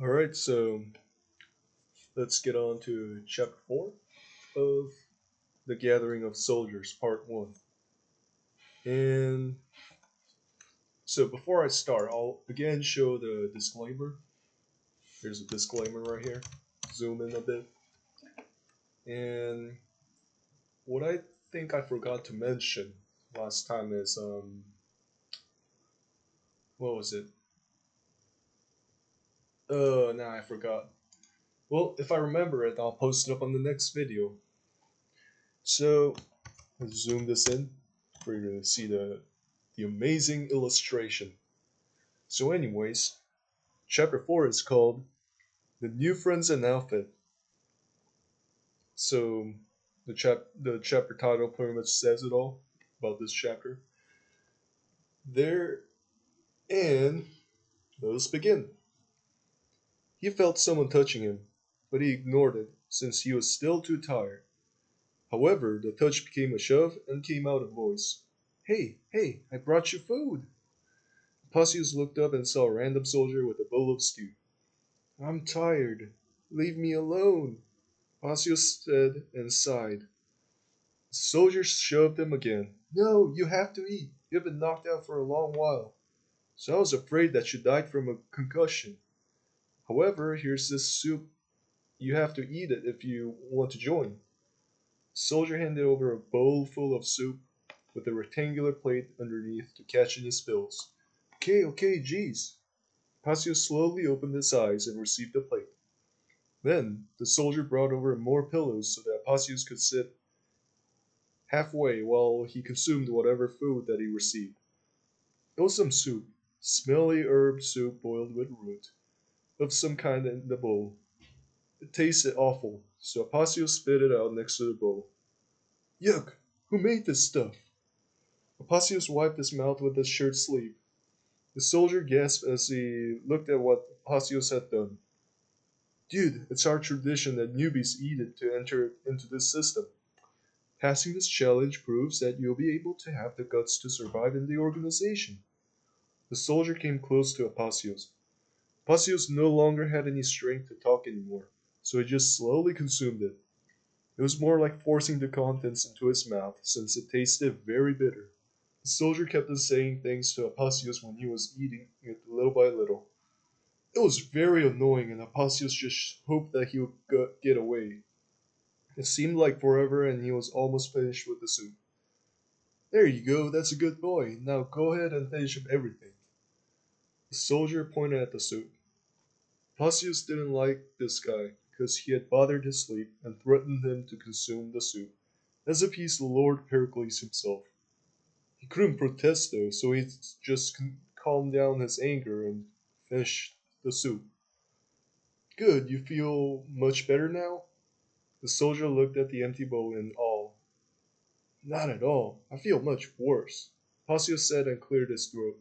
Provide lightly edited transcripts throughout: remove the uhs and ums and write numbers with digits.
Alright, so let's get on to chapter 4 of The Gathering of Soldiers, part 1. And so before I start, I'll again show the disclaimer. There's a disclaimer right here. Zoom in a bit. And what I think I forgot to mention last time is, what was it? Nah, I forgot. Well, if I remember it, I'll post it up on the next video. So, let's zoom this in for you to see the amazing illustration. So, anyways, chapter 4 is called The New Friends and Outfit. So, the chapter title pretty much says it all about this chapter. There, and let us begin. He felt someone touching him, but he ignored it since he was still too tired. However, the touch became a shove and came out a voice. Hey, hey, I brought you food. Pasius looked up and saw a random soldier with a bowl of stew. I'm tired. Leave me alone, Pasius said and sighed. The soldier shoved him again. No, you have to eat. You've been knocked out for a long while. So I was afraid that you died from a concussion. However, here's this soup. You have to eat it if you want to join. The soldier handed over a bowl full of soup with a rectangular plate underneath to catch any spills. Okay, okay, geez. Pasius slowly opened his eyes and received the plate. Then the soldier brought over more pillows so that Pasius could sit halfway while he consumed whatever food that he received. It was some soup, smelly herb soup boiled with root of some kind in the bowl. It tasted awful, so Pasius spit it out next to the bowl. Yuck! Who made this stuff? Pasius wiped his mouth with his shirt sleeve. The soldier gasped as he looked at what Pasius had done. Dude, it's our tradition that newbies eat it to enter into this system. Passing this challenge proves that you'll be able to have the guts to survive in the organization. The soldier came close to Apasios. Apasios no longer had any strength to talk anymore, so he just slowly consumed it. It was more like forcing the contents into his mouth, since it tasted very bitter. The soldier kept on saying things to Apasios when he was eating it little by little. It was very annoying, and Apasios just hoped that he would get away. It seemed like forever, and he was almost finished with the soup. There you go, that's a good boy. Now go ahead and finish up everything. The soldier pointed at the soup. Apasios didn't like this guy because he had bothered his sleep and threatened him to consume the soup, as if he's Lord Pericles himself. He couldn't protest though, so he just calmed down his anger and finished the soup. Good, you feel much better now? The soldier looked at the empty bowl in awe. Not at all. I feel much worse. Pasios said and cleared his throat.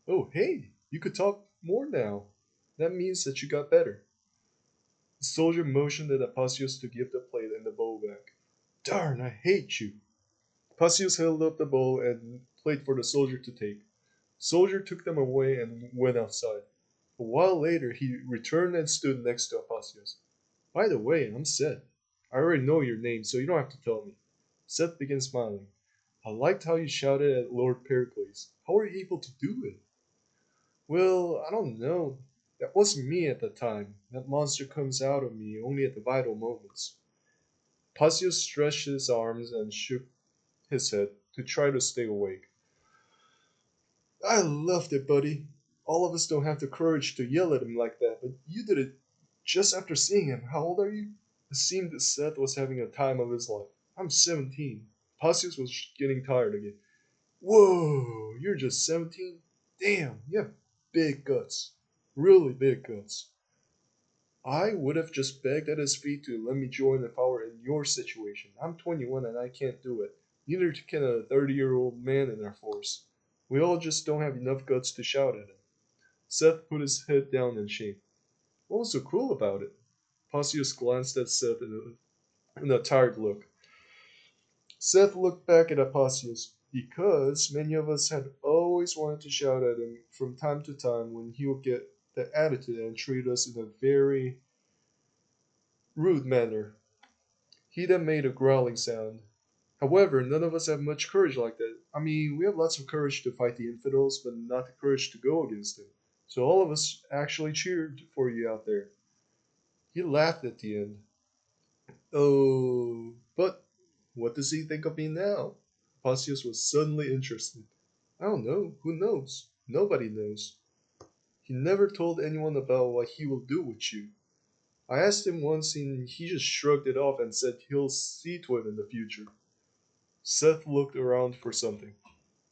Oh, hey, you could talk more now. That means that you got better. The soldier motioned at Pasios to give the plate and the bowl back. Darn, I hate you. Pasios held up the bowl and plate for the soldier to take. The soldier took them away and went outside. A while later, he returned and stood next to Apasios. By the way, I'm Seth. I already know your name, so you don't have to tell me. Seth began smiling. I liked how you shouted at Lord Pericles. How were you able to do it? Well, I don't know. That wasn't me at the time. That monster comes out of me only at the vital moments. Pasios stretched his arms and shook his head to try to stay awake. I loved it, buddy. All of us don't have the courage to yell at him like that, but you did it just after seeing him. How old are you? It seemed that Seth was having a time of his life. I'm 17. Pasios was getting tired again. Whoa, you're just 17? Damn, you have big guts. Really big guts. I would have just begged at his feet to let me join if I were in your situation. I'm 21 and I can't do it. Neither can a 30-year-old man in our force. We all just don't have enough guts to shout at him. Seth put his head down in shame. What was so cruel about it? Pasius glanced at Seth in a tired look. Seth looked back at Apasius, because many of us had always wanted to shout at him from time to time when he would get the attitude and treated us in a very rude manner. He then made a growling sound. However, none of us have much courage like that. I mean, we have lots of courage to fight the infidels, but not the courage to go against them. So all of us actually cheered for you out there. He laughed at the end. Oh, but what does he think of me now? Passius was suddenly interested. I don't know. Who knows? Nobody knows. He never told anyone about what he will do with you. I asked him once and he just shrugged it off and said he'll see to it in the future. Seth looked around for something.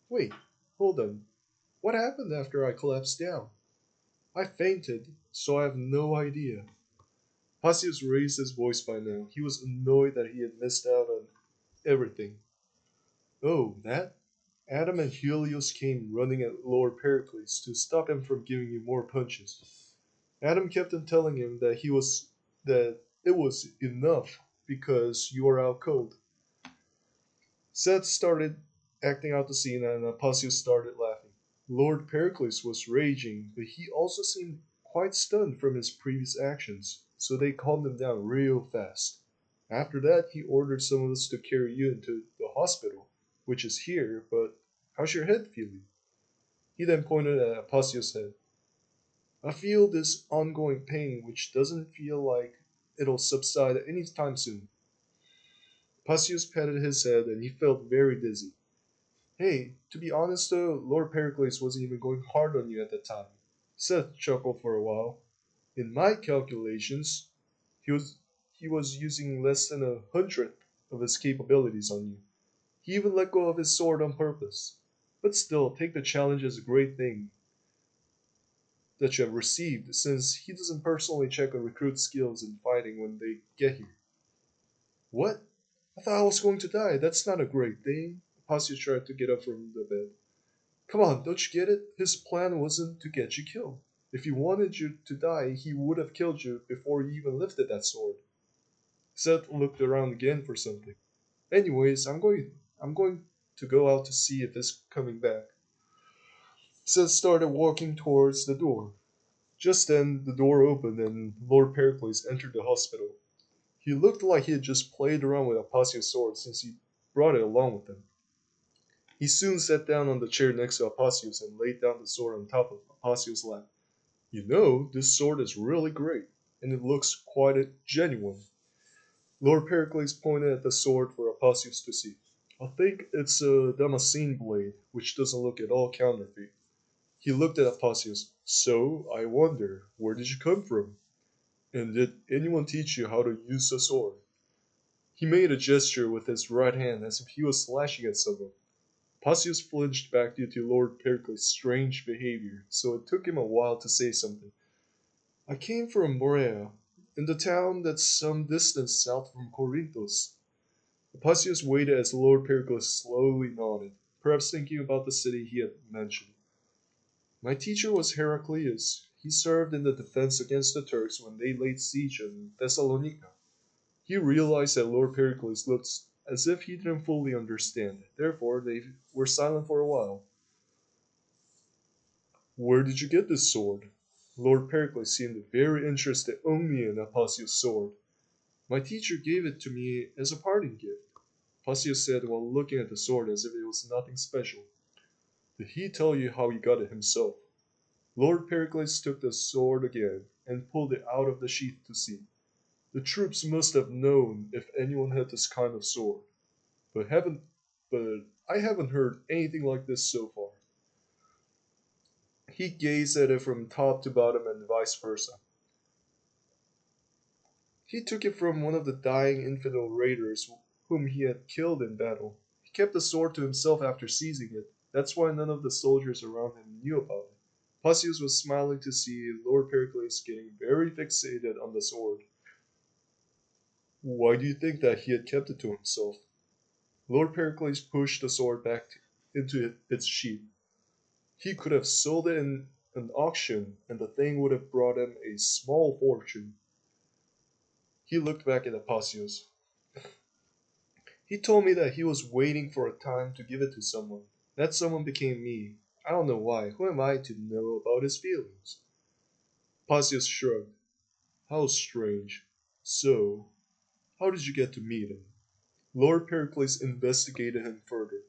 Wait, hold on. What happened after I collapsed down? I fainted, so I have no idea. Passius raised his voice by now. He was annoyed that he had missed out on everything. Oh, that? Adam and Helios came running at Lord Pericles to stop him from giving you more punches. Adam kept on telling him that it was enough because you are out cold. Seth started acting out the scene and Passius started laughing. Lord Pericles was raging, but he also seemed quite stunned from his previous actions, so they calmed him down real fast. After that, he ordered some of us to carry you into the hospital, which is here, but how's your head feeling? He then pointed at Passius' head. I feel this ongoing pain, which doesn't feel like it'll subside any time soon. Passius patted his head and he felt very dizzy. Hey, to be honest though, Lord Pericles wasn't even going hard on you at the time. Seth chuckled for a while. In my calculations, he was he was using less than 100th of his capabilities on you. He even let go of his sword on purpose. But still, take the challenge as a great thing that you have received, since he doesn't personally check a recruit's skills in fighting when they get here. What? I thought I was going to die. That's not a great thing. Apostle tried to get up from the bed. Come on, don't you get it? His plan wasn't to get you killed. If he wanted you to die, he would have killed you before you even lifted that sword. Seth looked around again for something. Anyways, I'm going to go out to see if it's coming back. Seth started walking towards the door. Just then, the door opened and Lord Pericles entered the hospital. He looked like he had just played around with Apasio's sword since he brought it along with him. He soon sat down on the chair next to Apasios and laid down the sword on top of Apasios' lap. You know, this sword is really great, and it looks quite genuine. Lord Pericles pointed at the sword for Apasios to see. I think it's a Damascene blade, which doesn't look at all counterfeit. He looked at Apasios. So, I wonder, where did you come from? And did anyone teach you how to use a sword? He made a gesture with his right hand as if he was slashing at someone. Passius flinched back due to Lord Pericles' strange behavior, so it took him a while to say something. I came from Morea, in the town that's some distance south from Corinthos. Passius waited as Lord Pericles slowly nodded, perhaps thinking about the city he had mentioned. My teacher was Heraclius. He served in the defense against the Turks when they laid siege on Thessalonica. He realized that Lord Pericles looked as if he didn't fully understand. Therefore, they were silent for a while. Where did you get this sword? Lord Pericles seemed very interested only in Apasio's sword. My teacher gave it to me as a parting gift, Apasio said while looking at the sword as if it was nothing special. Did he tell you how he got it himself? Lord Pericles took the sword again and pulled it out of the sheath to see. The troops must have known if anyone had this kind of sword, but haven't but I haven't heard anything like this so far. He gazed at it from top to bottom and vice versa. He took it from one of the dying infidel raiders whom he had killed in battle. He kept the sword to himself after seizing it. That's why none of the soldiers around him knew about it. Pausius was smiling to see Lord Pericles getting very fixated on the sword. Why do you think that he had kept it to himself? Lord Pericles pushed the sword back into its sheath. He could have sold it in an auction, and the thing would have brought him a small fortune. He looked back at Apasios. He told me that he was waiting for a time to give it to someone. That someone became me. I don't know why. Who am I to know about his feelings? Pausius shrugged. How strange. So, how did you get to meet him? Lord Pericles investigated him further.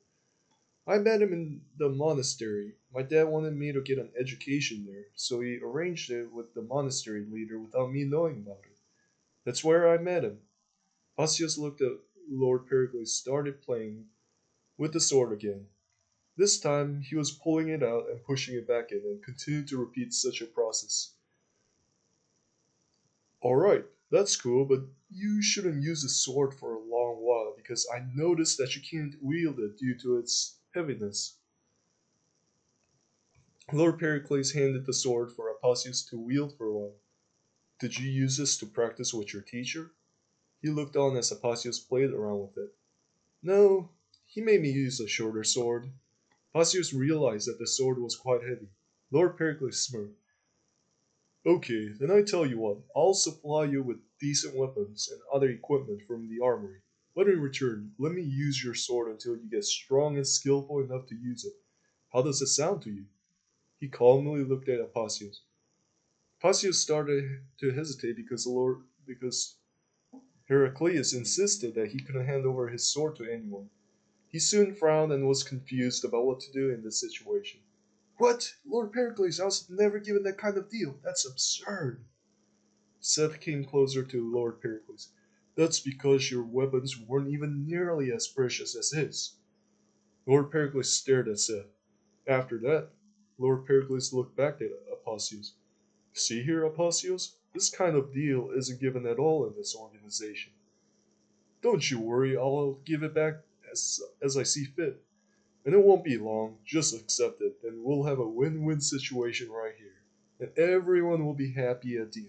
I met him in the monastery. My dad wanted me to get an education there, so he arranged it with the monastery leader without me knowing about it. That's where I met him. Pausius looked at Lord Pericles started playing with the sword again. This time he was pulling it out and pushing it back in and continued to repeat such a process. Alright, that's cool, but you shouldn't use the sword for a long while because I noticed that you can't wield it due to its heaviness. Lord Pericles handed the sword for Apollonius to wield for a while. Did you use this to practice with your teacher? He looked on as Apollonius played around with it. No, he made me use a shorter sword. Apollonius realized that the sword was quite heavy. Lord Pericles smirked. Okay, then I tell you what, I'll supply you with decent weapons and other equipment from the armory. But in return, let me use your sword until you get strong and skillful enough to use it. How does it sound to you? He calmly looked at Apollonius. Apollonius started to hesitate because Heraclius insisted that he couldn't hand over his sword to anyone. He soon frowned and was confused about what to do in this situation. What? Lord Pericles, I was never given that kind of deal. That's absurd. Seth came closer to Lord Pericles. That's because your weapons weren't even nearly as precious as his. Lord Pericles stared at Seth. After that, Lord Pericles looked back at Apollonius. See here, Apollonius, this kind of deal isn't given at all in this organization. Don't you worry, I'll give it back as I see fit. And it won't be long, just accept it, and we'll have a win-win situation right here. And everyone will be happy at the end.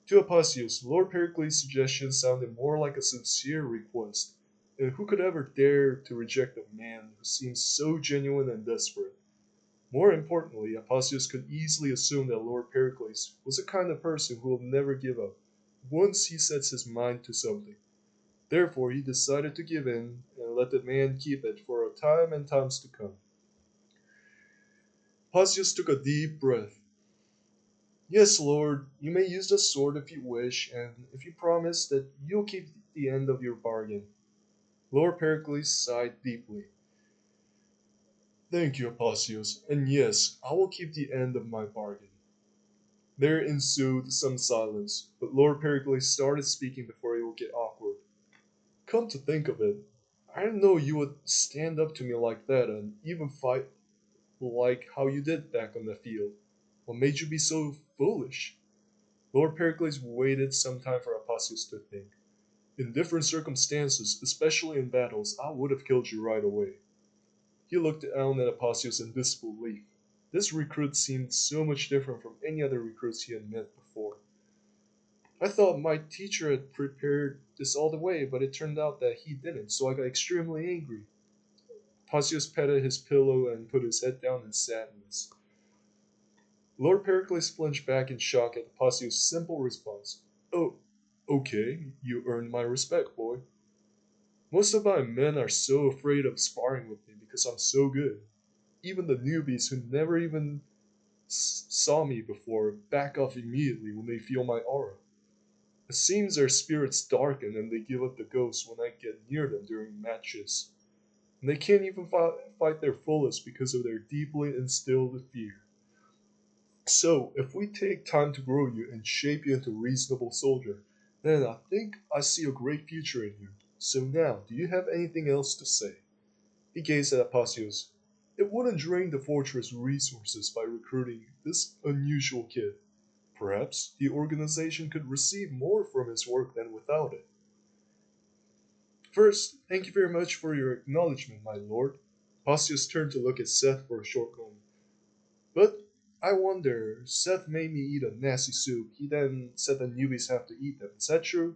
To Apollonius, Lord Pericles' suggestion sounded more like a sincere request, and who could ever dare to reject a man who seemed so genuine and desperate? More importantly, Apollonius could easily assume that Lord Pericles was the kind of person who will never give up once he sets his mind to something. Therefore, he decided to give in and let the man keep it for a time and times to come. Apollonius took a deep breath. Yes, Lord, you may use the sword if you wish, and if you promise that you'll keep the end of your bargain. Lord Pericles sighed deeply. Thank you, Apollonius, and yes, I will keep the end of my bargain. There ensued some silence, but Lord Pericles started speaking before it would get awkward. Come to think of it, I didn't know you would stand up to me like that and even fight like how you did back on the field. What made you be so foolish? Lord Pericles waited some time for Apollonius to think. In different circumstances, especially in battles, I would have killed you right away. He looked down at Apollonius in disbelief. This recruit seemed so much different from any other recruits he had met before. I thought my teacher had prepared this all the way, but it turned out that he didn't, so I got extremely angry. Apollonius patted his pillow and put his head down in sadness. Lord Pericles flinched back in shock at Apollonius' simple response. Oh, okay, you earned my respect, boy. Most of my men are so afraid of sparring with me because I'm so good. Even the newbies who never even saw me before back off immediately when they feel my aura. It seems their spirits darken and they give up the ghost when I get near them during matches. And they can't even fight their fullest because of their deeply instilled fear. So, if we take time to grow you and shape you into a reasonable soldier, then I think I see a great future in you. So now, do you have anything else to say? He gazed at Apollonius. It wouldn't drain the fortress resources by recruiting this unusual kid. Perhaps the organization could receive more from his work than without it. First, thank you very much for your acknowledgement, my lord. Apollonius turned to look at Seth for a short moment. But I wonder, Seth made me eat a nasty soup. He then said the newbies have to eat them. Is that true?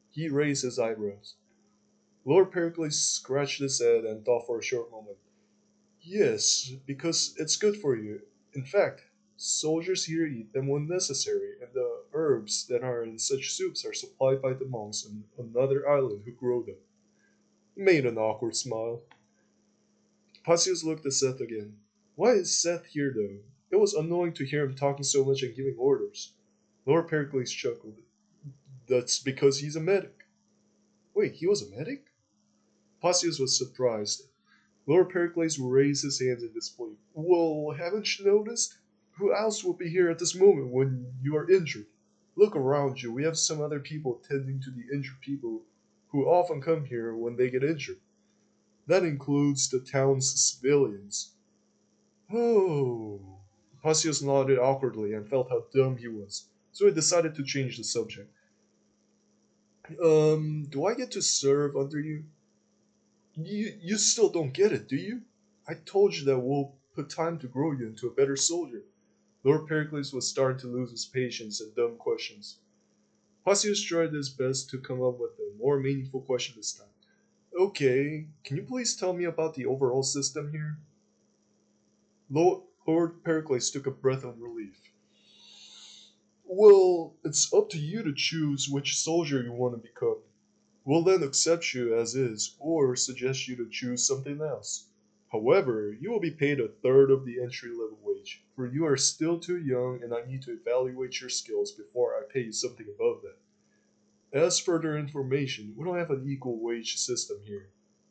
He raised his eyebrows. Lord Pericles scratched his head and thought for a short moment. Yes, because it's good for you. In fact, soldiers here eat them when necessary, and the herbs that are in such soups are supplied by the monks on another island who grow them. He made an awkward smile. Pasius looked at Seth again. Why is Seth here, though? It was annoying to hear him talking so much and giving orders. Lord Pericles chuckled. That's because he's a medic. Wait, he was a medic? Pausius was surprised. Lord Pericles raised his hands in disbelief. Well, haven't you noticed? Who else would be here at this moment when you are injured? Look around you. We have some other people tending to the injured people who often come here when they get injured. That includes the town's civilians. Oh. Pausius nodded awkwardly and felt how dumb he was, so he decided to change the subject. Do I get to serve under you? You still don't get it, do you? I told you that we'll put time to grow you into a better soldier. Lord Pericles was starting to lose his patience at dumb questions. Pausius tried his best to come up with a more meaningful question this time. Okay, can you please tell me about the overall system here? Lord Pericles took a breath of relief. Well, it's up to you to choose which soldier you want to become. We'll then accept you as is, or suggest you to choose something else. However, you will be paid a third of the entry level wage, for you are still too young and I need to evaluate your skills before I pay you something above that. As further information, we don't have an equal wage system here.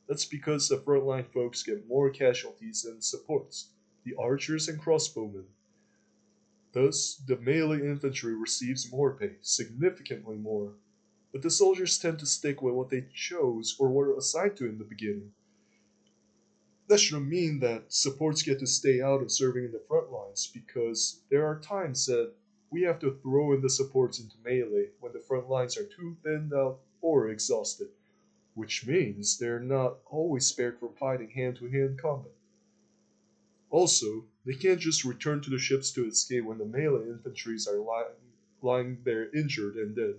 That's because the frontline folks get more casualties than supports, the archers and crossbowmen. Thus, the melee infantry receives more pay, significantly more, but the soldiers tend to stick with what they chose or were assigned to in the beginning. That should mean that supports get to stay out of serving in the front lines because there are times that we have to throw in the supports into melee when the front lines are too thinned out or exhausted, which means they're not always spared from fighting hand to hand combat. Also, they can't just return to the ships to escape when the melee infantries are lying there injured and dead.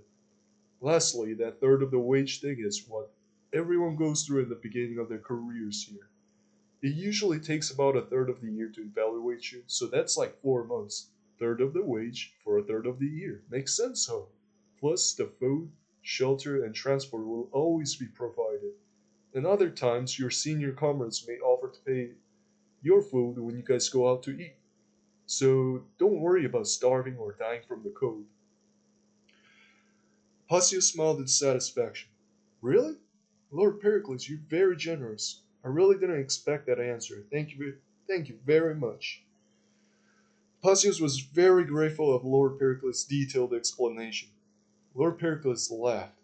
Lastly, that third of the wage thing is what everyone goes through in the beginning of their careers here. It usually takes about a third of the year to evaluate you, so that's like 4 months. Third of the wage for a third of the year. Makes sense, huh? Plus, the food, shelter, and transport will always be provided. And other times, your senior comrades may offer to pay your food when you guys go out to eat. So don't worry about starving or dying from the cold. Pausius smiled in satisfaction. Really? Lord Pericles, you're very generous. I really didn't expect that answer. Thank you very much. Pausius was very grateful of Lord Pericles' detailed explanation. Lord Pericles laughed.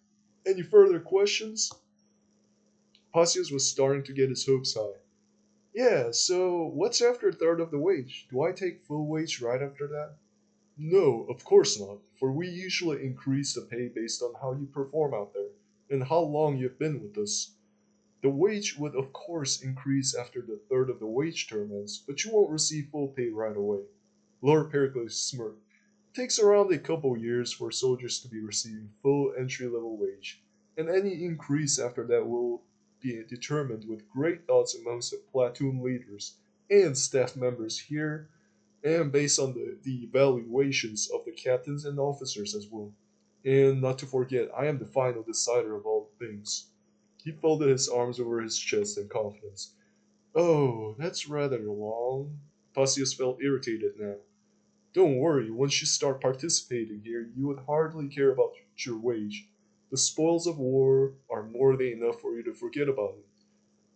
Any further questions? Pausius was starting to get his hopes high. Yeah, so what's after a third of the wage? Do I take full wage right after that? No, of course not, for we usually increase the pay based on how you perform out there and how long you've been with us. The wage would of course increase after the third of the wage term ends, but you won't receive full pay right away. Lord Pericles smirked. It takes around a couple years for soldiers to be receiving full entry level wage, and any increase after that will be determined with great thoughts amongst the platoon leaders and staff members here, and based on the evaluations of the captains and officers as well. And not to forget, I am the final decider of all things. He folded his arms over his chest in confidence. Oh, that's rather long. Pausius felt irritated now. Don't worry, once you start participating here, you would hardly care about your wage. The spoils of war are more than enough for you to forget about it.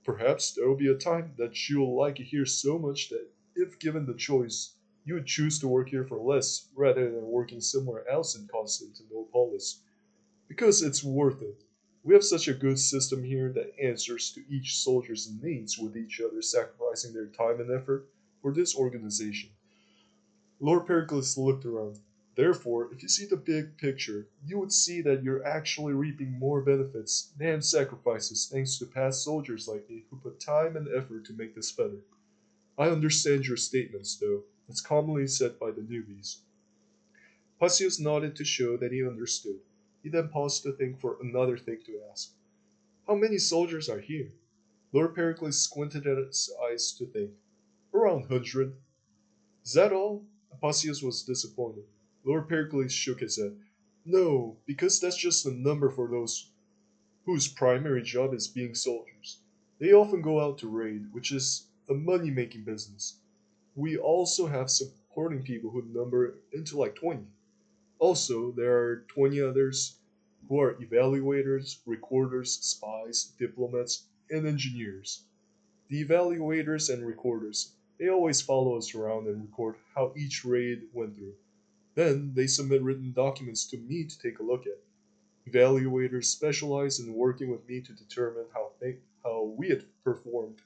Perhaps there will be a time that you'll like it here so much that, if given the choice, you would choose to work here for less rather than working somewhere else in Constantinopolis. Because it's worth it. We have such a good system here that answers to each soldier's needs with each other sacrificing their time and effort for this organization. Lord Pericles looked around. Therefore, if you see the big picture, you would see that you're actually reaping more benefits than sacrifices thanks to past soldiers like me who put time and effort to make this better. I understand your statements, though. It's commonly said by the newbies. Pausius nodded to show that he understood. He then paused to think for another thing to ask. How many soldiers are here? Lord Pericles squinted at his eyes to think. Around 100. Is that all? Pausius was disappointed. Lord Pericles shook his head. No, because that's just a number for those whose primary job is being soldiers. They often go out to raid, which is a money making business. We also have some reporting people who number into like 20. Also, there are 20 others who are evaluators, recorders, spies, diplomats, and engineers. The evaluators and recorders, they always follow us around and record how each raid went through. Then they submit written documents to me to take a look at. Evaluators specialize in working with me to determine how we had performed,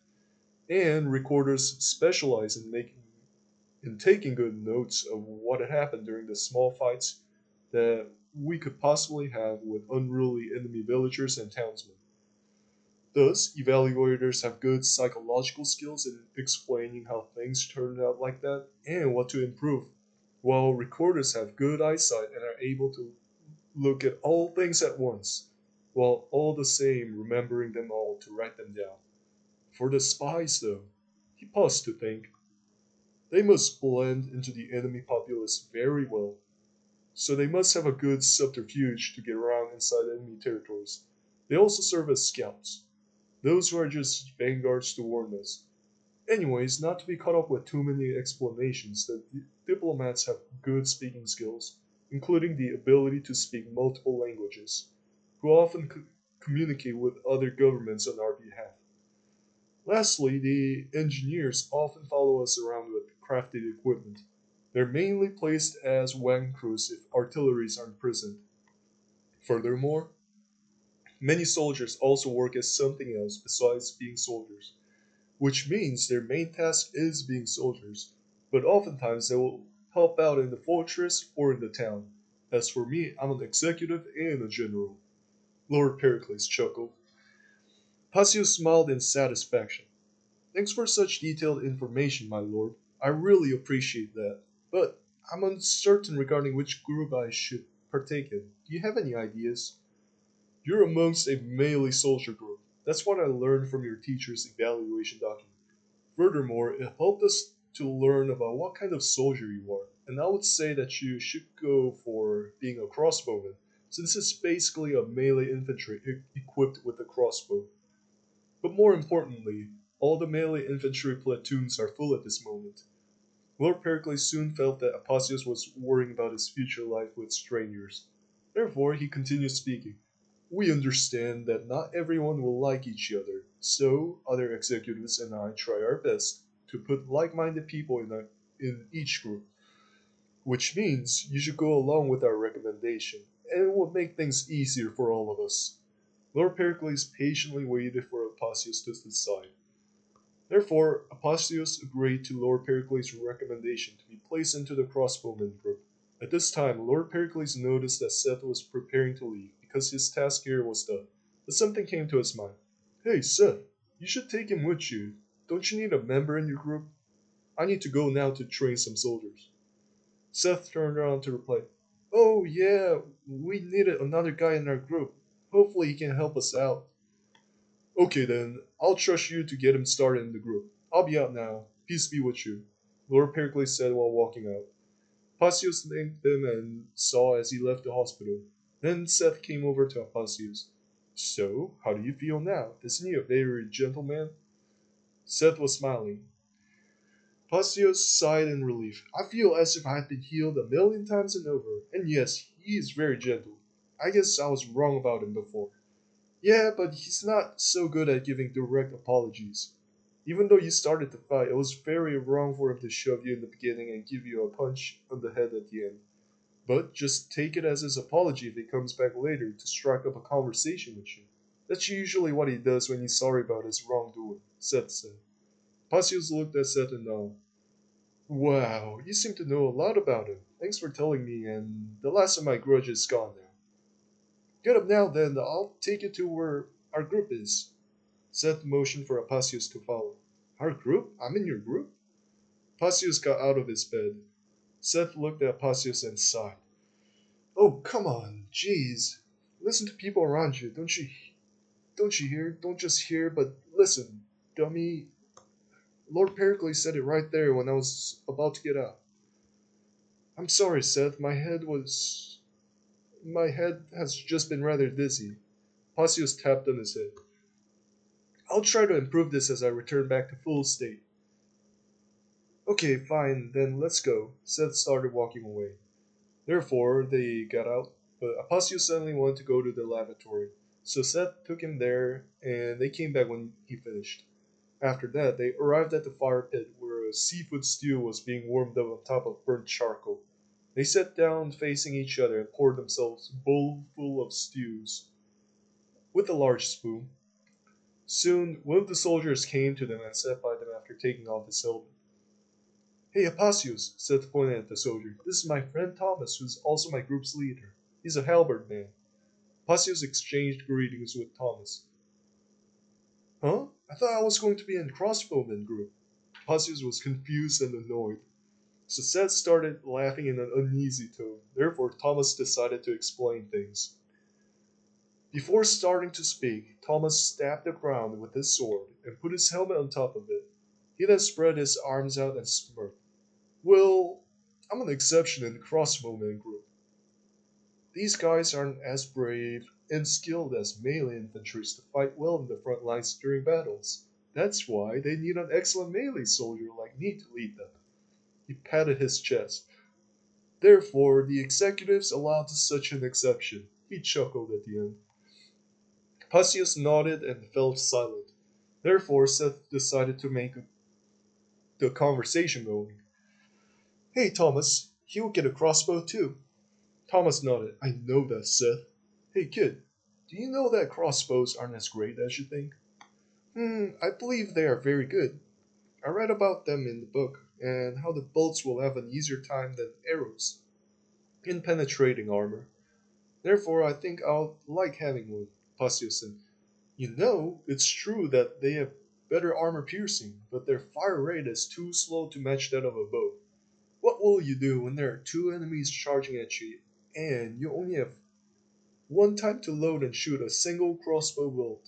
and recorders specialize in taking good notes of what had happened during the small fights that we could possibly have with unruly enemy villagers and townsmen. Thus, evaluators have good psychological skills in explaining how things turned out like that and what to improve, while recorders have good eyesight and are able to look at all things at once, while all the same remembering them all to write them down. For the spies, though, he paused to think, they must blend into the enemy populace very well, so they must have a good subterfuge to get around inside enemy territories. They also serve as scouts, those who are just vanguards to warn us. Anyways, not to be caught up with too many explanations, the diplomats have good speaking skills, including the ability to speak multiple languages, who often communicate with other governments on our behalf. Lastly, the engineers often follow us around with crafted equipment. They're mainly placed as wagon crews if artilleries aren't present. Furthermore, many soldiers also work as something else besides being soldiers, which means their main task is being soldiers, but oftentimes they will help out in the fortress or in the town. As for me, I'm an executive and a general. Lord Pericles chuckled. Passio smiled in satisfaction. Thanks for such detailed information, my lord. I really appreciate that. But I'm uncertain regarding which group I should partake in. Do you have any ideas? You're amongst a melee soldier group. That's what I learned from your teacher's evaluation document. Furthermore, it helped us to learn about what kind of soldier you are, and I would say that you should go for being a crossbowman, since it's basically a melee infantry equipped with a crossbow. But more importantly, all the melee infantry platoons are full at this moment. Lord Pericles soon felt that Apotheos was worrying about his future life with strangers. Therefore, he continued speaking. We understand that not everyone will like each other, so other executives and I try our best to put like-minded people in each group, which means you should go along with our recommendation, and it will make things easier for all of us. Lord Pericles patiently waited for Apotheos to decide. Therefore, Apotheos agreed to Lord Pericles' recommendation to be placed into the crossbowmen group. At this time, Lord Pericles noticed that Seth was preparing to leave because his task here was done, but something came to his mind. Hey, Seth, you should take him with you. Don't you need a member in your group? I need to go now to train some soldiers. Seth turned around to reply, oh, yeah, we needed another guy in our group. Hopefully, he can help us out. Okay then, I'll trust you to get him started in the group. I'll be out now. Peace be with you, Lord Pericles said while walking out. Apotheos thanked him and saw as he left the hospital. Then Seth came over to Apotheos. So, how do you feel now? Isn't he a very gentle man? Seth was smiling. Apotheos sighed in relief. I feel as if I had been healed a million times and over, and yes, he is very gentle. I guess I was wrong about him before. Yeah, but he's not so good at giving direct apologies. Even though you started the fight, it was very wrong for him to shove you in the beginning and give you a punch on the head at the end. But just take it as his apology if he comes back later to strike up a conversation with you. That's usually what he does when he's sorry about his wrongdoing, Seth said. Pasios looked at Seth and nodded. Wow, you seem to know a lot about him. Thanks for telling me, and the last of my grudge is gone now. Get up now, then. I'll take you to where our group is. Seth motioned for Apasius to follow. Our group? I'm in your group? Apasius got out of his bed. Seth looked at Apasius and sighed. Oh, come on, jeez. Listen to people around you. Don't you hear? Don't just hear, but listen, dummy. Lord Pericles said it right there when I was about to get out. I'm sorry, Seth. My head has just been rather dizzy. Apasius tapped on his head. I'll try to improve this as I return back to full state. Okay, fine, then let's go. Seth started walking away. Therefore, they got out, but Apostle suddenly wanted to go to the lavatory. So Seth took him there, and they came back when he finished. After that, they arrived at the fire pit where a seafood stew was being warmed up on top of burnt charcoal. They sat down facing each other and poured themselves a bowl full of stews with a large spoon. Soon, one of the soldiers came to them and sat by them after taking off his helmet. Hey, Apasius, Seth pointed at the soldier. This is my friend Thomas, who's also my group's leader. He's a halberd man. Apasius exchanged greetings with Thomas. Huh? I thought I was going to be in crossbowman group. Apasius was confused and annoyed. So Seth started laughing in an uneasy tone. Therefore, Thomas decided to explain things. Before starting to speak, Thomas stabbed the ground with his sword and put his helmet on top of it. He then spread his arms out and smirked. Well, I'm an exception in the crossbowman group. These guys aren't as brave and skilled as melee infantry to fight well in the front lines during battles. That's why they need an excellent melee soldier like me to lead them. He patted his chest. Therefore, the executives allowed such an exception. He chuckled at the end. Passius nodded and felt silent. Therefore, Seth decided to make the conversation going. Hey, Thomas, he'll get a crossbow too. Thomas nodded. I know that, Seth. Hey, kid, do you know that crossbows aren't as great as you think? I believe they are very good. I read about them in the book, and how the bolts will have an easier time than arrows in penetrating armor. Therefore, I think I'll like having one, Passius said. You know, it's true that they have better armor piercing, but their fire rate is too slow to match that of a bow. What will you do when there are two enemies charging at you, and you only have one time to load and shoot a single crossbow bolt?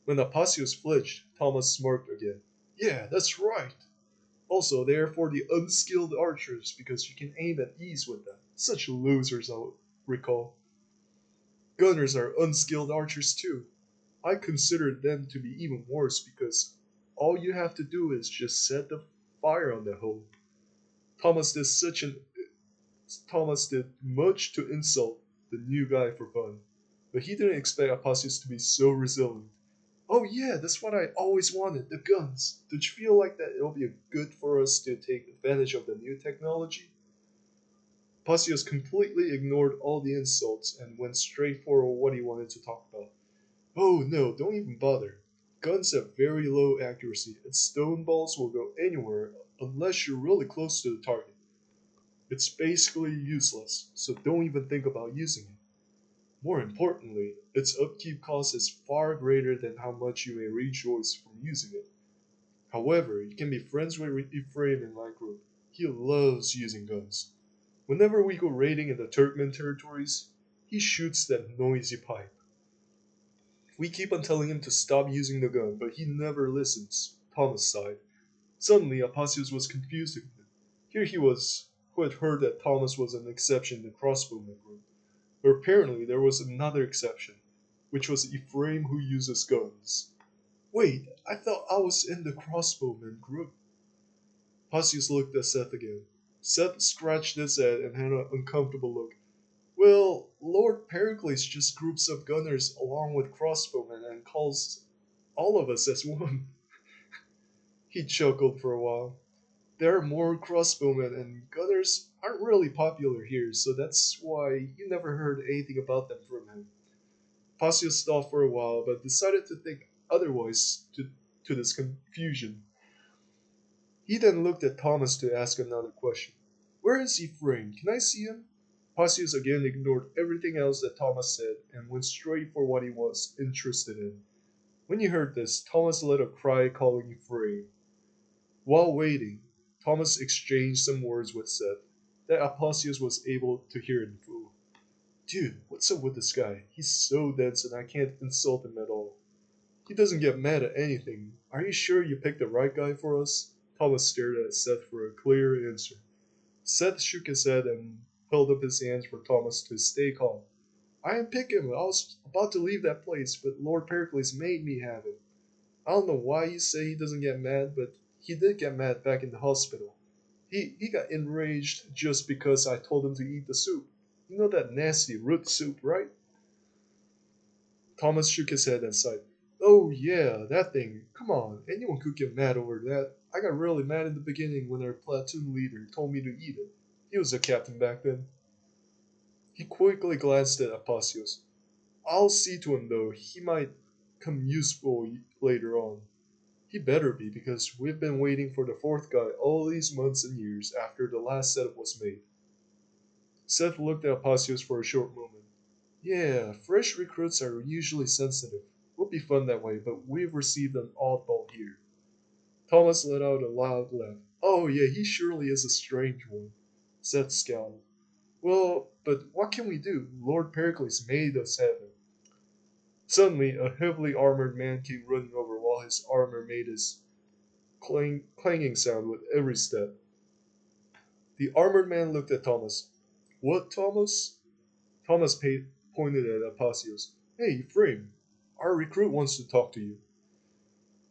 When Apasius flinched, Thomas smirked again. Yeah, that's right. Also, they are for the unskilled archers because you can aim at ease with them. Such losers, I'll recall. Gunners are unskilled archers too. I consider them to be even worse because all you have to do is just set the fire on the hole. Thomas did such an Thomas did much to insult the new guy for fun, but he didn't expect Apasius to be so resilient. Oh yeah, that's what I always wanted, the guns. Don't you feel like that it'll be good for us to take advantage of the new technology? Apasius completely ignored all the insults and went straight for what he wanted to talk about. Oh no, don't even bother. Guns have very low accuracy, and stone balls will go anywhere unless you're really close to the target. It's basically useless, so don't even think about using it. More importantly, its upkeep cost is far greater than how much you may rejoice from using it. However, you can be friends with Ephraim in my group. He loves using guns. Whenever we go raiding in the Turkmen territories, he shoots that noisy pipe. We keep on telling him to stop using the gun, but he never listens. Thomas sighed. Suddenly, Apasius was confused again. Here he was, who had heard that Thomas was an exception in the crossbowman group. But apparently there was another exception, which was Ephraim who uses guns. Wait, I thought I was in the crossbowman group. Apasius looked at Seth again. Seth scratched his head and had an uncomfortable look. Well, Lord Pericles just groups up gunners along with crossbowmen and calls all of us as one. He chuckled for a while. There are more crossbowmen, and gunners aren't really popular here, so that's why you never heard anything about them from him. Pasius thought for a while, but decided to think otherwise to this confusion. He then looked at Thomas to ask another question. Where is Ephraim? Can I see him? Pasius again ignored everything else that Thomas said and went straight for what he was interested in. When he heard this, Thomas let a cry calling Ephraim. While waiting, Thomas exchanged some words with Seth that Apasius was able to hear in full. Dude, what's up with this guy? He's so dense and I can't insult him at all. He doesn't get mad at anything. Are you sure you picked the right guy for us? Thomas stared at Seth for a clear answer. Seth shook his head and held up his hands for Thomas to stay calm. I didn't pick him. I was about to leave that place, but Lord Pericles made me have him. I don't know why you say he doesn't get mad, but he did get mad back in the hospital. He got enraged just because I told him to eat the soup. You know that nasty root soup, right? Thomas shook his head and sighed. Oh, yeah, that thing. Come on, anyone could get mad over that. I got really mad in the beginning when our platoon leader told me to eat it. He was a captain back then. He quickly glanced at Apacios. I'll see to him, though. He might come useful later on. He better be, because we've been waiting for the fourth guy all these months and years after the last setup was made. Seth looked at Apacios for a short moment. Yeah, fresh recruits are usually sensitive. Would be fun that way, but we've received an oddball here. Thomas let out a loud laugh. Oh, yeah, he surely is a strange one. Seth scowled. Well, but what can we do? Lord Pericles made us have him. Suddenly, a heavily armored man came running over while his armor made his clanging sound with every step. The armored man looked at Thomas. What, Thomas? Thomas pointed at Apacios. Hey, Ephraim, our recruit wants to talk to you.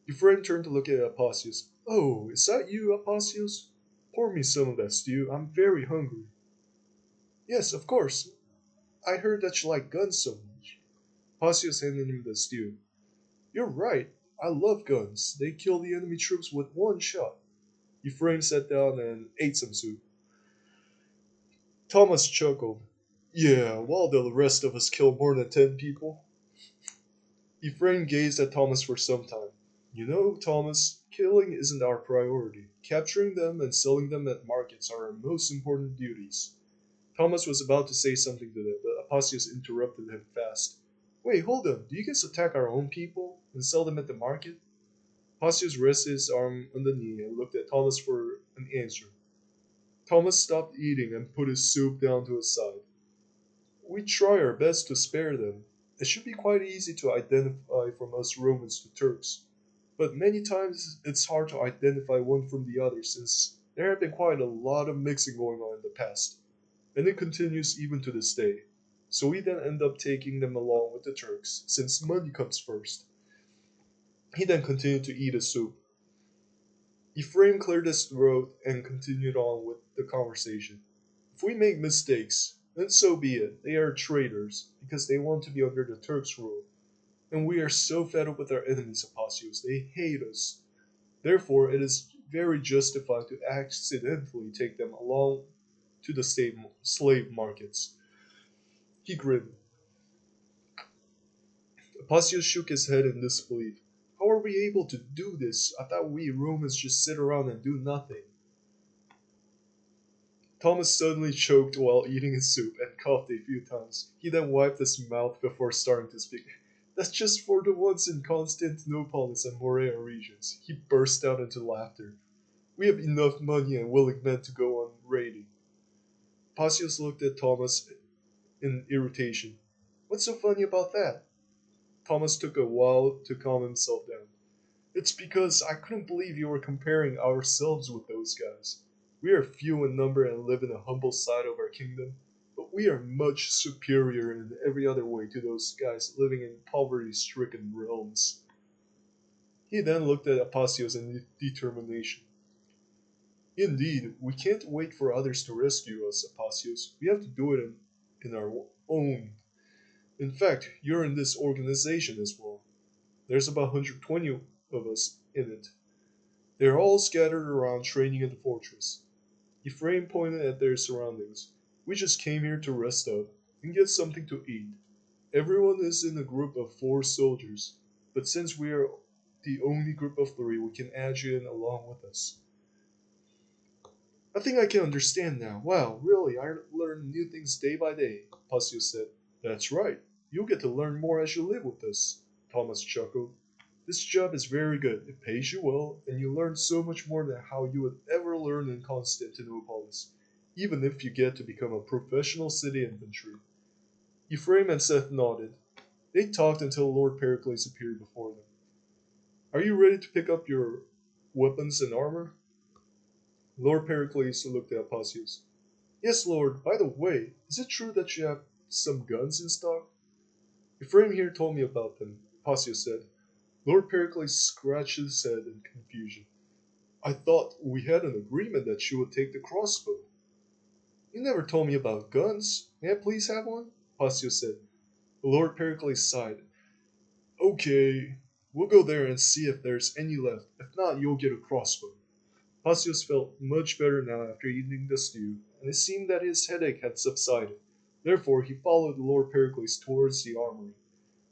Ephraim turned to look at Apacios. Oh, is that you, Apacios? Pour me some of that stew. I'm very hungry. Yes, of course. I heard that you like guns so much. Apacios handed him the stew. You're right. I love guns. They kill the enemy troops with one shot. Ephraim sat down and ate some soup. Thomas chuckled. Yeah, while the rest of us kill more than 10 people. Ephraim gazed at Thomas for some time. You know, Thomas, killing isn't our priority. Capturing them and selling them at markets are our most important duties. Thomas was about to say something to that, but Apacios interrupted him fast. Wait, hold on. Do you guys attack our own people and sell them at the market? Apacios rested his arm on the knee and looked at Thomas for an answer. Thomas stopped eating and put his soup down to his side. We try our best to spare them. It should be quite easy to identify from us Romans to Turks, but many times it's hard to identify one from the other since there have been quite a lot of mixing going on in the past, and it continues even to this day. So we then end up taking them along with the Turks, since money comes first. He then continued to eat his soup. Ephraim cleared his throat and continued on with the conversation. If we make mistakes, then so be it. They are traitors, because they want to be under the Turks' rule. And we are so fed up with our enemies, Apacios. They hate us. Therefore, it is very justified to accidentally take them along to the slave markets. He grinned. Apacios shook his head in disbelief. How are we able to do this? I thought we Romans just sit around and do nothing. Thomas suddenly choked while eating his soup and coughed a few times. He then wiped his mouth before starting to speak. That's just for the ones in Constantinopolis and Morea regions. He burst out into laughter. We have enough money and willing men to go on raiding. Pacius looked at Thomas in irritation. What's so funny about that? Thomas took a while to calm himself down. It's because I couldn't believe you were comparing ourselves with those guys. We are few in number and live in a humble side of our kingdom, but we are much superior in every other way to those guys living in poverty-stricken realms. He then looked at Apacios in determination. Indeed, we can't wait for others to rescue us, Apacios. We have to do it in our own. In fact, you're in this organization as well. There's about 120 of us in it. They're all scattered around training in the fortress. Ephraim pointed at their surroundings. We just came here to rest up and get something to eat. Everyone is in a group of 4 soldiers, but since we are the only group of 3, we can add you in along with us. I think I can understand now. Wow, really, I learn new things day by day, Passio said. That's right. You'll get to learn more as you live with us, Thomas chuckled. This job is very good. It pays you well, and you learn so much more than how you would ever learn in Constantinopolis, even if you get to become a professional city infantry. Ephraim and Seth nodded. They talked until Lord Pericles appeared before them. Are you ready to pick up your weapons and armor? Lord Pericles looked at Apacios. Yes, Lord. By the way, is it true that you have some guns in stock? Ephraim here told me about them, Apacios said. Lord Pericles scratched his head in confusion. I thought we had an agreement that she would take the crossbow. You never told me about guns. May I please have one? Passio said. Lord Pericles sighed. Okay, we'll go there and see if there's any left. If not, you'll get a crossbow. Passios felt much better now after eating the stew, and it seemed that his headache had subsided. Therefore, he followed Lord Pericles towards the armory.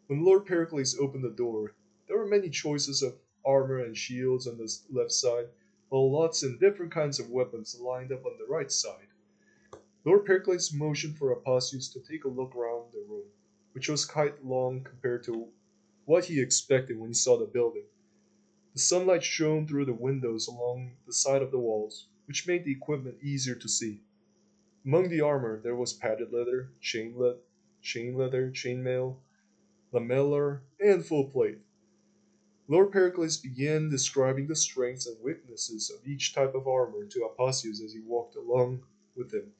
When Lord Pericles opened the door, there were many choices of armor and shields on the left side, while lots and different kinds of weapons lined up on the right side. Lord Pericles motioned for Apacius to take a look around the room, which was quite long compared to what he expected when he saw the building. The sunlight shone through the windows along the side of the walls, which made the equipment easier to see. Among the armor there was padded leather, chain leather, chainmail, lamellar, and full plate. Lord Pericles began describing the strengths and weaknesses of each type of armor to Apacius as he walked along with him.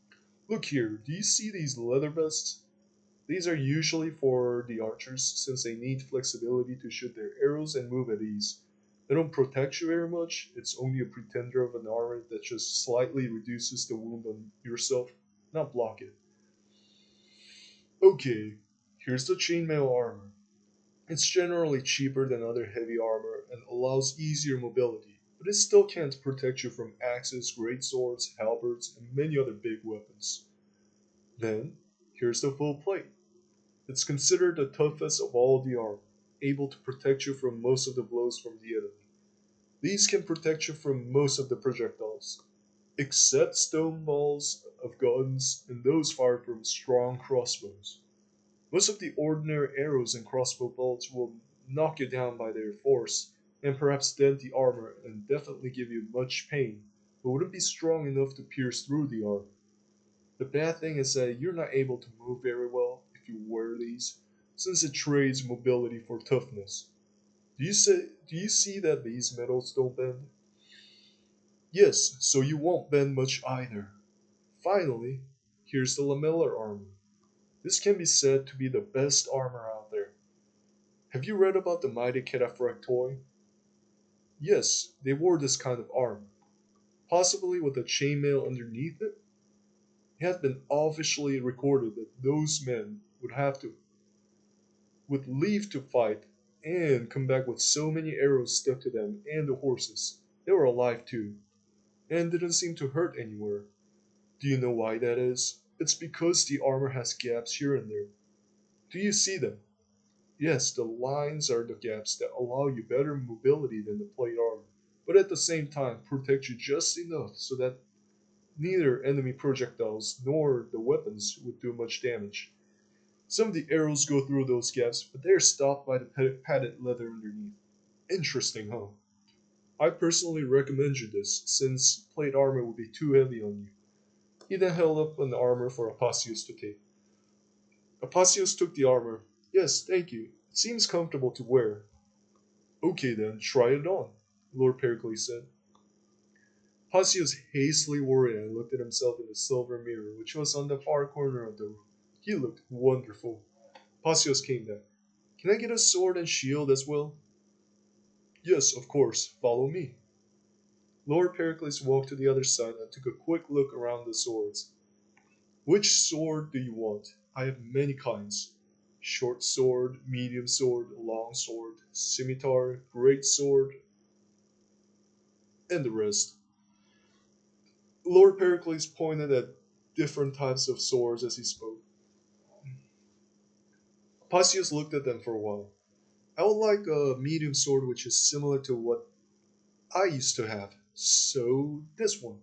Look here, do you see these leather vests? These are usually for the archers, since they need flexibility to shoot their arrows and move at ease. They don't protect you very much, it's only a pretender of an armor that just slightly reduces the wound on yourself, not block it. Okay, here's the chainmail armor. It's generally cheaper than other heavy armor and allows easier mobility, but it still can't protect you from axes, great swords, halberds, and many other big weapons. Then, here's the full plate. It's considered the toughest of all the armor, able to protect you from most of the blows from the enemy. These can protect you from most of the projectiles, except stone balls of guns and those fired from strong crossbows. Most of the ordinary arrows and crossbow bolts will knock you down by their force, and perhaps dent the armor and definitely give you much pain, but wouldn't be strong enough to pierce through the armor. The bad thing is that you're not able to move very well if you wear these, since it trades mobility for toughness. Do you see that these metals don't bend? Yes, so you won't bend much either. Finally, here's the lamellar armor. This can be said to be the best armor out there. Have you read about the mighty Cataphractoi? Yes, they wore this kind of armor, possibly with a chainmail underneath it. It has been officially recorded that those men would leave to fight and come back with so many arrows stuck to them and the horses. They were alive too, and didn't seem to hurt anywhere. Do you know why that is? It's because the armor has gaps here and there. Do you see them? Yes, the lines are the gaps that allow you better mobility than the plate armor, but at the same time protect you just enough so that neither enemy projectiles nor the weapons would do much damage. Some of the arrows go through those gaps, but they are stopped by the padded leather underneath. Interesting, huh? I personally recommend you this, since plate armor would be too heavy on you. He then held up an armor for Apacius to take. Apacius took the armor. Yes, thank you. It seems comfortable to wear. Okay then, try it on, Lord Pericles said. Apacius hastily wore it and looked at himself in the silver mirror which was on the far corner of the room. He looked wonderful. Apacius came back. Can I get a sword and shield as well? Yes, of course. Follow me. Lord Pericles walked to the other side and took a quick look around the swords. Which sword do you want? I have many kinds. Short sword, medium sword, long sword, scimitar, great sword, and the rest. Lord Pericles pointed at different types of swords as he spoke. Paisius looked at them for a while. I would like a medium sword which is similar to what I used to have. So, this one.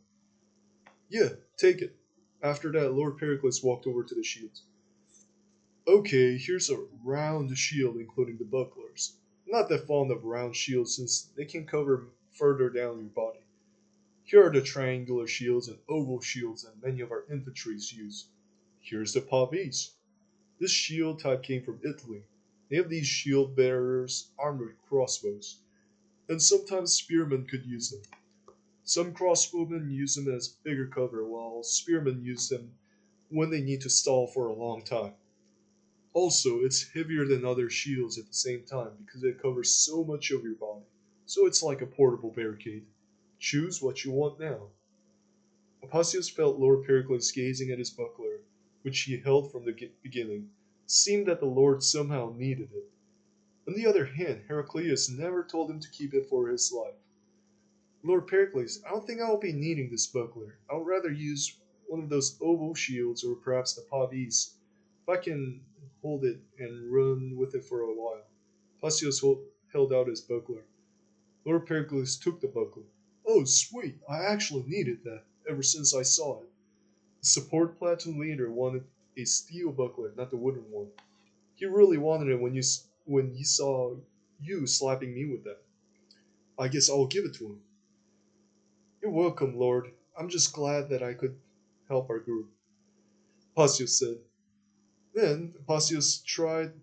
Yeah, take it. After that, Lord Pericles walked over to the shields. Okay, here's a round shield including the bucklers. I'm not that fond of round shields since they can cover further down your body. Here are the triangular shields and oval shields that many of our infantries use. Here's the Pavis. This shield type came from Italy. They have these shield bearers armed with crossbows, and sometimes spearmen could use them. Some crossbowmen use them as bigger cover, while spearmen use them when they need to stall for a long time. Also, it's heavier than other shields at the same time because it covers so much of your body, so it's like a portable barricade. Choose what you want now. Apotheos felt Lord Pericles gazing at his buckler, which he held from the beginning. It seemed that the Lord somehow needed it. On the other hand, Heraclius never told him to keep it for his life. Lord Pericles, I don't think I'll be needing this buckler. I would rather use one of those oval shields or perhaps the pavis. If I can hold it and run with it for a while. Apotheos held out his buckler. Lord Pericles took the buckler. Oh, sweet! I actually needed that ever since I saw it. The support platoon leader wanted a steel buckler, not the wooden one. He really wanted it when he saw you slapping me with that. I guess I'll give it to him. You're welcome, Lord. I'm just glad that I could help our group, Apotheos said. Then Apotheos tried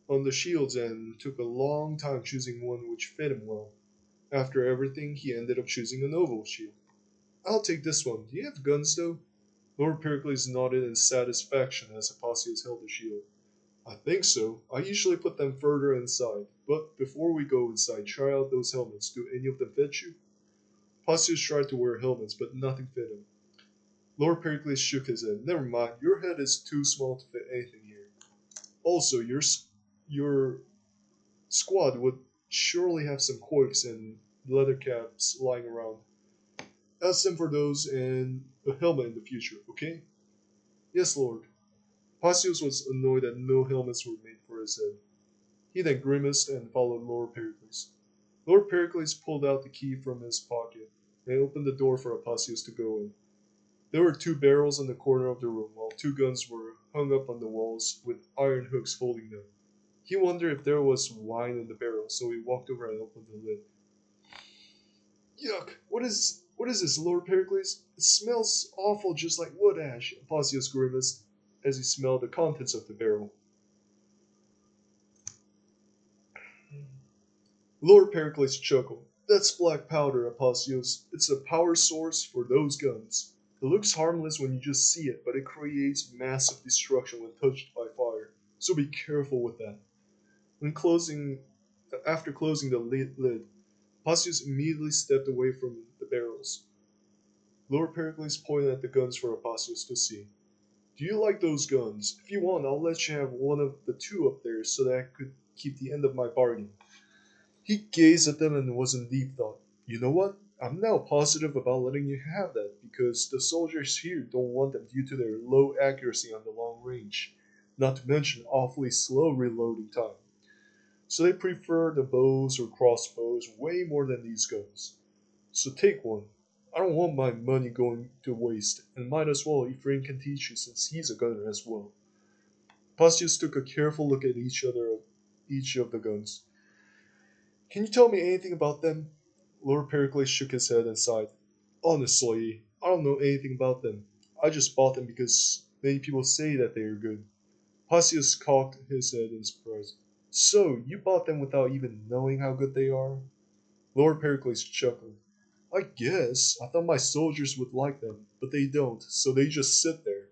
on the shields and took a long time choosing one which fit him well. After everything, he ended up choosing an oval shield. I'll take this one. Do you have guns, though? Lord Pericles nodded in satisfaction as Apotheos held the shield. I think so. I usually put them further inside. But before we go inside, try out those helmets. Do any of them fit you? Apotheos tried to wear helmets, but nothing fit him. Lord Pericles shook his head. Never mind. Your head is too small to fit anything here. Also, your squad would surely have some quirks and leather caps lying around. Ask them for those and a helmet in the future, okay? Yes, Lord. Apotheos was annoyed that no helmets were made for his head. He then grimaced and followed Lord Pericles. Lord Pericles pulled out the key from his pocket and opened the door for Apotheos to go in. There were two barrels in the corner of the room, while two guns were hung up on the walls with iron hooks holding them. He wondered if there was wine in the barrel, so he walked over and opened the lid. Yuck! What is this, Lord Pericles? It smells awful just like wood ash, Apotheos grimaced as he smelled the contents of the barrel. Lord Pericles chuckled. That's black powder, Apotheos. It's a power source for those guns. It looks harmless when you just see it, but it creates massive destruction when touched by fire. So be careful with that. After closing the lid, Apotheos immediately stepped away from the barrels. Lord Pericles pointed at the guns for Apotheos to see. Do you like those guns? If you want, I'll let you have one of the two up there so that I could keep the end of my bargain. He gazed at them and was in deep thought. You know what? I'm now positive about letting you have that because the soldiers here don't want them due to their low accuracy on the long range, not to mention awfully slow reloading time. So they prefer the bows or crossbows way more than these guns. So take one. I don't want my money going to waste, and might as well Ephraim can teach you since he's a gunner as well. Pastius took a careful look at each of the guns. Can you tell me anything about them? Lord Pericles shook his head and sighed. Honestly, I don't know anything about them. I just bought them because many people say that they are good. Pastius cocked his head in surprise. So, you bought them without even knowing how good they are? Lord Pericles chuckled. I guess. I thought my soldiers would like them, but they don't, so they just sit there.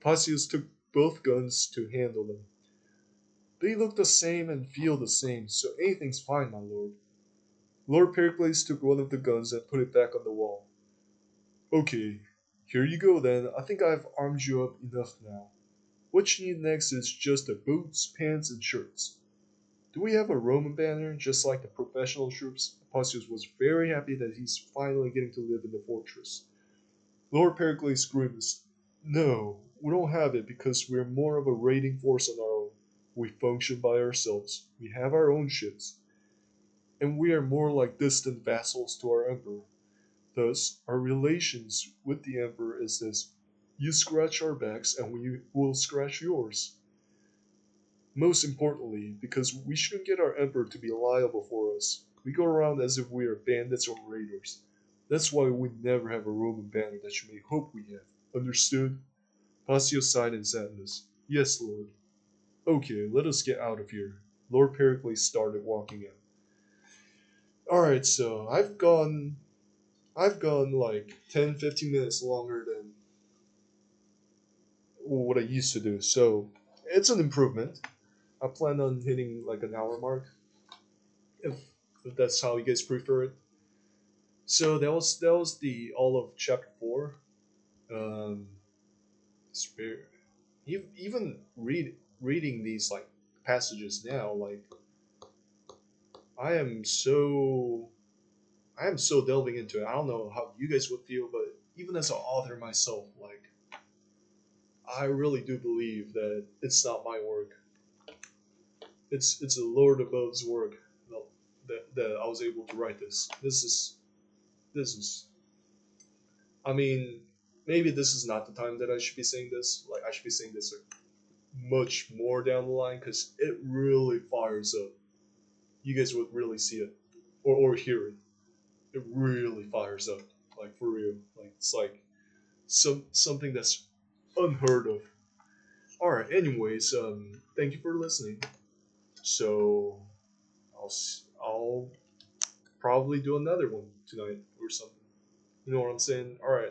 Pastius took both guns to handle them. They look the same and feel the same, so anything's fine, my lord. Lord Pericles took one of the guns and put it back on the wall. Okay, here you go then. I think I've armed you up enough now. What you need next is just the boots, pants, and shirts. Do we have a Roman banner, just like the professional troops? Apotheos was very happy that he's finally getting to live in the fortress. Lord Pericles grimaced. No, we don't have it because we're more of a raiding force on our own. We function by ourselves. We have our own ships. And we are more like distant vassals to our emperor. Thus, our relations with the emperor is this. You scratch our backs and we will scratch yours. Most importantly, because we shouldn't get our emperor to be liable for us. We go around as if we are bandits or raiders. That's why we never have a Roman banner that you may hope we have. Understood? Passio sighed in sadness. Yes, Lord. Okay, let us get out of here. Lord Pericles started walking out. Alright, so I've gone like 10-15 minutes longer than what I used to do, so it's an improvement. I plan on hitting like an hour mark, if, if that's how you guys prefer it. So that was the all of chapter 4. Um, Spirit. Even reading these like passages now, like I am so I am so delving into it. I don't know how you guys would feel, but even as an author myself, like I really do believe that it's not my work. It's the Lord above's work that I was able to write this. This is. I mean, maybe this is not the time that I should be saying this. Like I should be saying this like, much more down the line because it really fires up. You guys would really see it or hear it. It really fires up, like for real. Like it's like something that's unheard of. All right. Anyways, thank you for listening. So I'll probably do another one tonight or something. You know what I'm saying? All right.